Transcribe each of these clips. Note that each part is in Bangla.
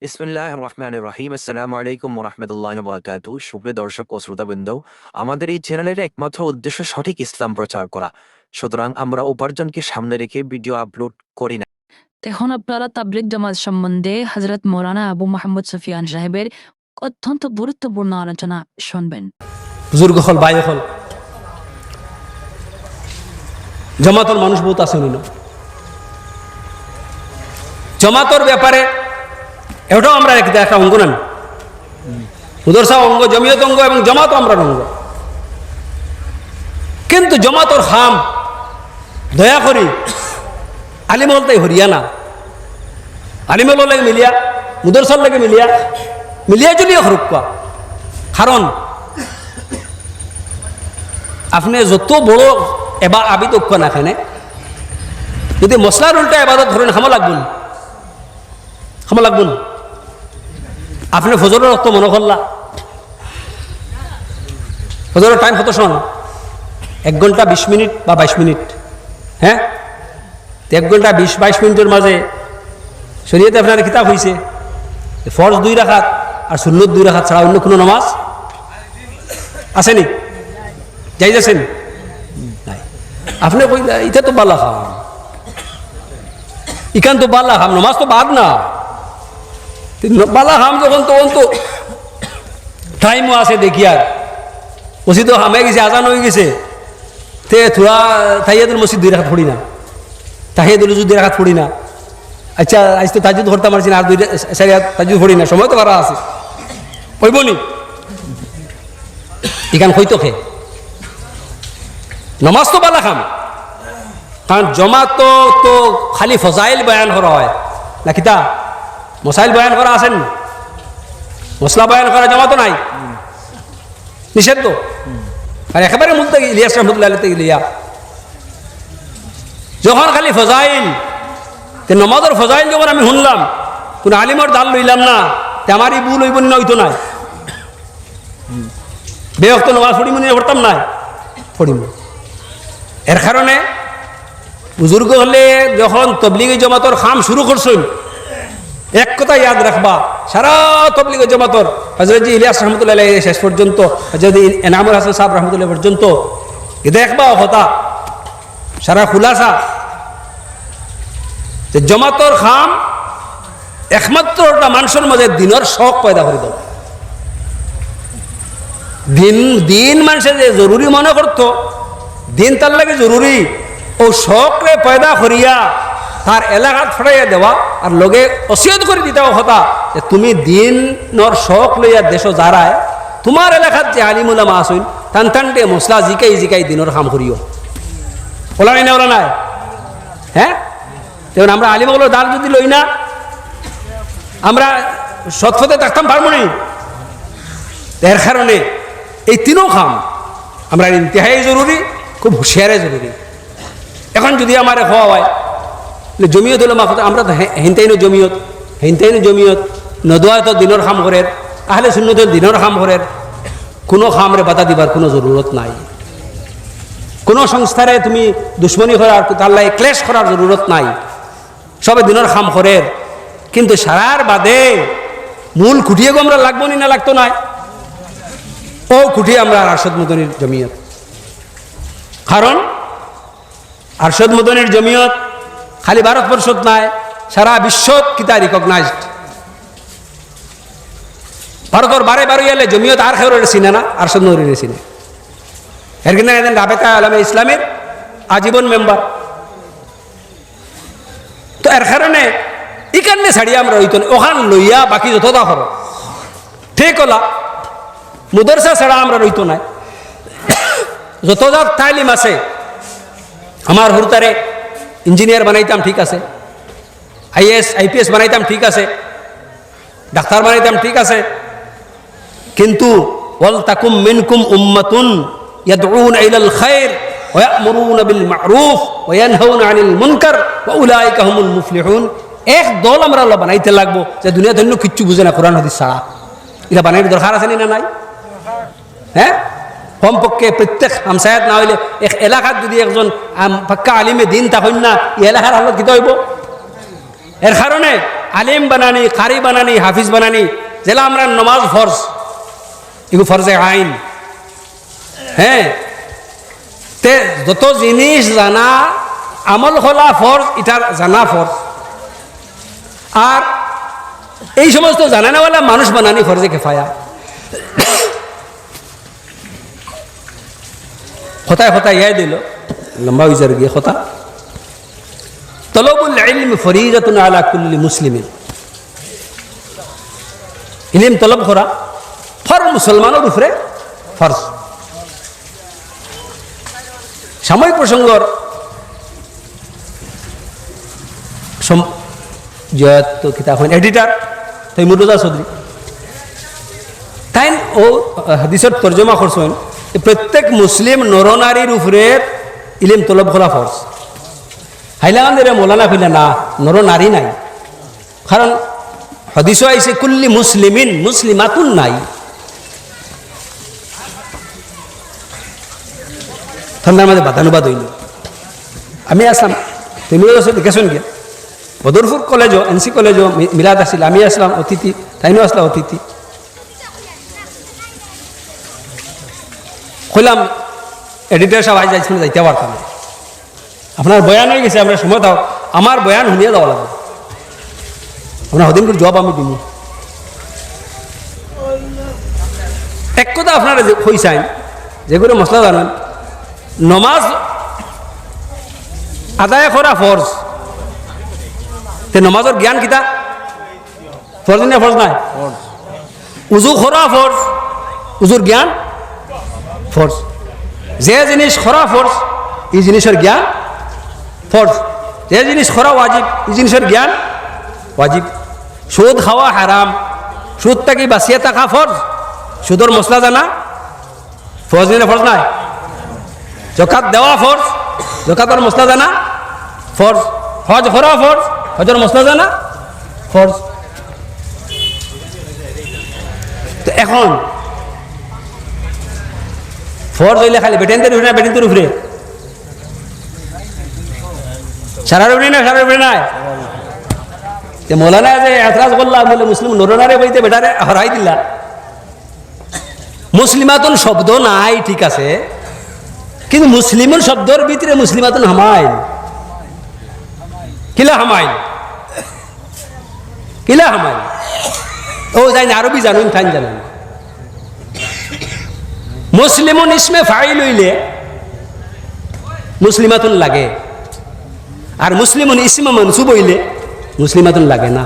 বিসমিল্লাহির রহমানির রহিম। আসসালামু আলাইকুম ওয়া রাহমাতুল্লাহি ওয়া বারাকাতুহু। সুপ্রিয় দর্শক ও শ্রোতাবৃন্দ, আমাদের এই চ্যানেলের একমাত্র উদ্দেশ্য সঠিক ইসলাম প্রচার করা। সুতরাং আমরা উপার্জনকে সামনে রেখে ভিডিও আপলোড করি না। এখন আপনারা তাবলিগ জামাত সম্বন্ধে হযরত মৌলানা আবু মোহাম্মদ সুফিয়ান সাহেবের অত্যন্ত গুরুত্বপূর্ণ আলোচনা শুনবেন। বুজুর্গ হল ভাই হল জমাতর মানুষ বহুত আছে নিল জমাতর ব্যাপারে এটাও আমরা একটা অঙ্গ নেন মুদরসা অঙ্গ, জমিয়ত অঙ্গ এবং জমাত আমরা অঙ্গ। কিন্তু জমাতর খাম দয়া করি আলিমল তাই হরিয়ানা আলিমল লাগে মিলিয়া মুদরসার লাগে মিলিয়া জুলিয়া হরুকা। কারণ আপনি যত বড় এবার আবিদ ঐক্য না খানে যদি মশলার উল্টা এবাদত ধরেন খামা লাগবেন আপনি ফজরের রক্ত মনে করলা ফজরের টাইম কত শোন 1 ঘন্টা 20 মিনিট বা 22 মিনিট। হ্যাঁ, 1 ঘন্টা 20-22 মিনিটের মাঝে শরীয়তে আপনার কিতাব হয়েছে ফরজ 2 রাকাত আর সুন্নত 2 রাকাত ছাড়া অন্য কোনো নামাজ আসেনি, যাই যাচ্ছেন নাই। আপনি কইলা এটা তো বালা খাম, ইখান তো বালা খাম, নমাজ তো বাদ না বালা খাম যখন তখন তো টাইমও আছে দেখি আর ওসি তো হামে গেছে, আজান হয়ে গেছে তে থোড়া তাহিয়াতুল মসজিদ 2 রাকাত পড়ি না, তাহিয়াতুল ওযু 2 রাকাত পড়ি না। আচ্ছা আজ তো তাহাজ্জুদ ধরতে পারছি না, আর 2 সারিয়াত তাহাজ্জুদ পড়ি না, সময় তো বাড়া আছে হইব নি ইখান হইতো খে নমাজ তো বালা খাম। কারণ জমাত তো খালি ফজাইল বয়ান করা হয় না, কিতা মশাইল বয়ান করা আছেন, মশলা বয়ান করা জমা তো নাই, নিষেধ। আর একেবারে মুলতে ইলিয়াস রহমতুল্লাহ ইলিয়া যখন খালি ফজাইল নমাজের ফজাইল যখন আমি শুনলাম কোন আলিমর দাল লইলাম না, তে আমারই ভুল হইব না হইতো নাই, বেওক্ত নমাজ পড়িম নিয়ে পড়তাম নাই, পড়িম। এর কারণে বুজুর্গ হলে যখন তবলিগি জমাতর খাম শুরু করছেন এক কথা ইয়াদ রাখবা, সারা তবলিগি জমাতর হযরত ইলিয়াস রহমতুল্লাহ শেষ পর্যন্ত, হযরত এনামুল হাসান সাহেব রহমতুল্লাহ পর্যন্ত দেখবা কথা সারা খুলাসা যে জমাতর খাম একমাত্র মানুষের মাঝে দিনের শখ পয়দা করে দেব। দিন মানুষের যে জরুরি মনে করত, দিন তার লাগে জরুরি, ও শখরে পয়দা করিয়া তার এলাকাত ফটাইয়া দেওয়া আর লগে অসিয়ত করে দিতে কথা যে তুমি দিনর শখ লইয়া দেশ যারায় তোমার এলাকাত যে আলিমুলামা আসুন টানটে মশলা জিকাই দিনের কাম করিও, ওলা নাই না ওলা নাই। হ্যাঁ, যেমন আমরা আলিমগুলোর দাল যদি লই না আমরা সৎপথে থাকতাম পারবো নি। এর কারণে এই 3 খাম আমরা ইন্তেহাই জরুরি, খুব হুঁশিয়ারে জরুরি। এখন যদি আমার হওয়া হয় জমিয়ত হলো মাফত, আমরা তো হেনতাইনো জমিয়ত নদোয়া তো দিনের খাম করের, আহলে সুন্নতের দিনের খাম করের, কোনো খামরে বাধা দিবার কোনো জরুরত নাই। কোনো সংস্থারে তুমি দুশ্মনী করার তার লাগে ক্লেশ করার জরুরত নাই, সবে দিনের খাম করের। কিন্তু সারার বাদে মূল খুঁটিয়ে আমরা লাগবো নি না লাগতো নাই, ও খুঁটিয়ে আমরা আরশদ মদনীর জমিয়ত। কারণ আরশদ মদনীর জমিয়ত খালি ভারতবর্ষত নাই, সারা বিশ্বত কিতা রিকগনাইজড। ভারতের বারে এলে জমিয়ত আর খেয়ে চিনে না, আরশদ মদনীর চিনে। এর কিনা এদিন রাবেতা আলমে ইসলামের আজীবন মেম্বার। তো এর কারণে ইকান্নে ছাড়িয়ে আমরা হইতো না, ওখান লইয়া বাকি যতটা করো ঠিক হলা। মুদরসা ছাড়া আমরা রইতো না, যতটা তালিম আছে আমার হুরতারে ইঞ্জিনিয়ার বানাইতাম ঠিক আছে, IAS IPS বানাইতাম ঠিক আছে, ডাক্তার বানাইতাম ঠিক আছে, কিন্তু ওয়াল তাকুম মিনকুম উম্মাতুন ইয়াদউনা ইলাল খায়র ওয়া ইয়া'মুরুনা বিল মা'রুফ ওয়া ইয়ানহাউনা আনিল মুনকার ওয়া উলাইকা হুমুল মুফলিহুন। এক দল আমরা আল্লাহ বানাইতে লাগবো যে দুনিয়া ধন্য কিচ্ছু বুঝে না কোরআন হাদিস ছাড়া। এটা বানাইতে দরকার আছে না নাই? হ্যাঁ, কমপক্ষে প্রত্যেক হামসায়াত না হইলে এক এলাকাত যদি একজন পাক্কা আলিমে দিন তখন না এই এলাকার হালত কিতা হইব। এর কারণে আলিম বানানি, কারি বানানি, হাফিজ বানানি, যেলা আমরা নমাজ ফরজ, এগুলো ফরজে আইন। হ্যাঁ, তে যত জিনিস জানা আমল হলা ফরজ, এটার জানা ফরজ। আর এই সমস্ত জানা নেওয়ালা মানুষ বানানি ফরজে কেফায়া। হতায় হতায় ইয়াই দিল, লম্বা হয়ে যাবে গিয়ে হতা। তলবুল ইলম ফরিজাতুন আলা কুল্লি মুসলিমিন, ইলম তলব করা হর মুসলমানের উপরে ফরজ। সাময়িক প্রসঙ্গর কিতাব এডিটার তৈমুরুজা চৌধুরী, তাই ও হাদিসের তর্জমা করছেন প্রত্যেক মুসলিম নরনারীর উপরে ইলম তলব করা ফরজ। হাইলাকান্দের মৌলানা ফিলে না, নরনারী নাই, কারণ হাদিসও আইছে কুল্লি মুসলিমিন, মুসলিমাতুন নাই। ঠান্ডার মাঝে বাদানুবাদ হইল। আমি আসলাম, তুমি দেখেছেন গিয়ে বদরপুর কলেজও, এনসি কলেজও মিলাদ আসছিল, আমি আসলাম অতিথি, তাইনও আসলাম অতিথি। কইলাম এডিটর সাহেব আজ যাইছিল, যাইতে পারতাম না, আপনার বয়ান হয়ে গেছে, আমরা সময় দাও, আমার বয়ান শুনিয়ে দেওয়া লাগবে, আপনার হদিন করে জবাব আমি দিব। এক কথা আপনারা কইসাইন, যেগুলো মশলা জানেন, নমাজ আদায় করা ফরজ, তে নমাজের জ্ঞান কিতা ফরজ না ফরজ নাই? উজু করা ফরজ, উজুর জ্ঞান ফরজ। যে জিনিস করা ফরজ, এই জিনিসের জ্ঞান ফরজ। যে জিনিস করা ওয়াজিব, এই জিনিসের জ্ঞান ওয়াজিব। সুদ খাওয়া হারাম, সুদ থেকে বাঁচিয়ে থাকা ফরজ, সুদর মশলা জানা ফরজ না ফরজ নাই? জকাত দেওয়া ফরজ, জকাতের মশলা জানা ফরজ। হজ করা ফরজ, হজর মশলা জানা ফরজ। তো এখন ফরজ হইলে খালি বেটেনদের উপরে না, বেটেনদের উপরে সারার উপরে না, সারার উপরে নাই? মৌলানা যে এতরাজ করলাম বলে মুসলিম নরনারে বইতে বেটারে হরাই দিলা। মুসলিমাতুন শব্দ নাই, ঠিক আছে, কিন্তু মুসলিমুন শব্দর ভিতরে মুসলিমাতুন হামাইল। কিলা হামাইল? কিলা হামাইল? ও জানি আরবি জানুন, ঠাইন জানেন। মুসলিমুন ইসমে ফাইল হইলে মুসলিমাতুন লাগে, আর মুসলিমুন ইসমে মনসুব হইলে মুসলিমাতুন লাগে না।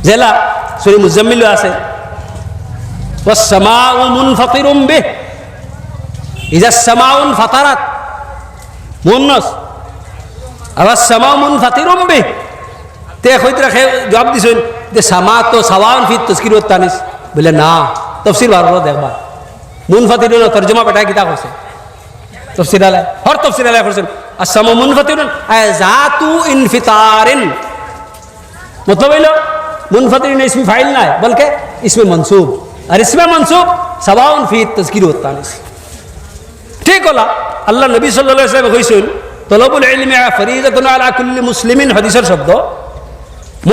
জেলা সূরা মুজাম্মিল আছে, ওয়াস সামাউ মুনফাতিরুম বিহি ইযা সামাউন ফাতারাত, মুন্নাস আওয়াস সামাউ মুনফাতিরুম বিহি। তে কইতে রাখে জবাব দিছেন যে সামা তো সাওয়ান ফি তাযকির ওয়াত তানিস, বলে না, তাফসীর বার করে দেখবা মুনফাতিরুন তরজমা বেটায় কিতা করছে, তাফসীর আলাই হর তাফসীর আলাই করছেন আসামু মুনফাতিরুন আয় জাতু ইনফিতারিন, মতলব হইল মুনফাতিরিন ইসমে ফাইল নাই, বলকে ইসমে মনসুব, আর ইসমে মনসুব সাওয়াউন ফি তাযকির ওয়াত তানিস। ঠিক হলা আল্লাহ নবী সাল্লাল্লাহু আলাইহি ওয়াসাল্লাম কইছেন তলবুল ইলমি ফরিজাতুন আলা কুল্লি মুসলিমিন, হাদিসের শব্দ।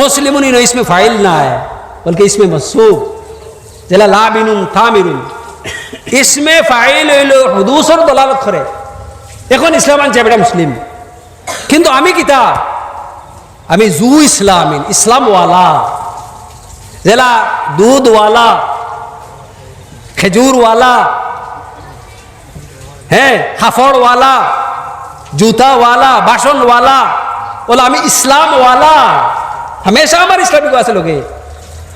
মুসলিমুন ইন ইসমে ফাইল নাই, বলকে ইসমে মনসুব, যেলা লাবিনুন তামিরুন। ইসমে ফাইল হইল হুদুসের দলালত করে। এখন ইসলাম আনছে বেটা মুসলিম, কিন্তু আমি কিতা, আমি জু ইসলামিন, ইসলামওয়ালা, যেলা দুধওয়ালা, খেজুরওয়ালা, হ্যাঁ কাপড়ওয়ালা, জুতাওয়ালা, বাসনওয়ালা, বলে আমি ইসলামওয়ালা। হামেশা আমার ইসলামিক আছে লোকে,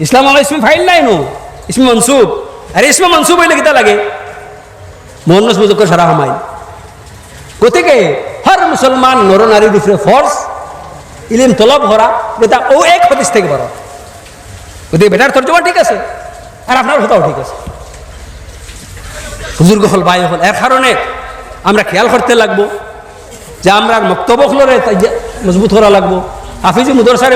ইসলাম আমার ইসমে ফাইল নাই নো, ইসমে মনসুব। আর ইসমে মনসুব হইলে কিতা লাগে, মোহান্নাস মুজাক্কার সারা হামাই। গতিকে হর মুসলমান নরনারীর উপরে ফরজ ইলম তলব করা, যেটা ও এক হাদিস থেকে বড়। গতিকে বেটার তর্জমা ঠিক আছে, আর আপনার কথাও ঠিক আছে। হুজুর হল ভাই হল, এর কারণে আমরা খেয়াল করতে লাগবো যে আমরা বক্তব্য মজবুত করা লাগবো। হাফিজি মুদরসারে